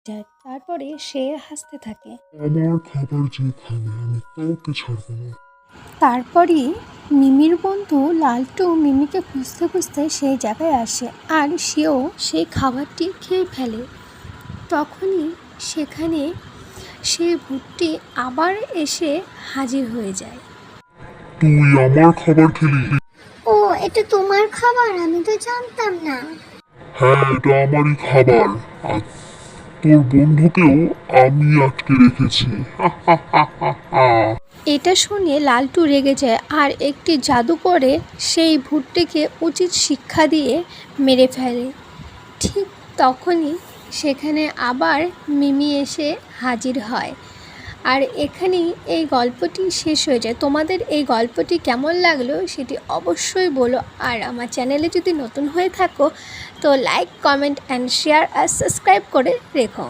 যায়। তারপরে সে হাসতে থাকে। আমার খাবার যেখানে আমি কাউকে ছাড়বো না। তারপরই মিমির বন্ধু লালটু মিমিকে খুঁজতে খুঁজতে সেই জায়গায় আসে আর সেও সেই খাবারটি খেয়ে ফেলে। তখনই সেখানে সেই ভূতটি আবার এসে হাজির হয়ে যায়। তুই আমার খাবার খেলি? ও, এটা তোমার খাবার? আমি তো জানতাম না। হ্যাঁ, এটা আমারই খাবার। আর তোর বন্ধুকেও আমি আটকে রেখেছি। এটা শুনে লালটু রেগে যায় আর একটি জাদু করে সেই ভূতটিকে উচিত শিক্ষা দিয়ে মেরে ফেলে। ঠিক তখনই সেখানে আবার মিমি এসে হাজির হয়। আর এখানেই এই গল্পটি শেষ হয়ে যায়। তোমাদের এই গল্পটি কেমন লাগলো সেটি অবশ্যই বলো। আর আমার চ্যানেলে যদি নতুন হয়ে থাকো তো লাইক, কমেন্ট অ্যান্ড শেয়ার আর সাবস্ক্রাইব করে রেখো।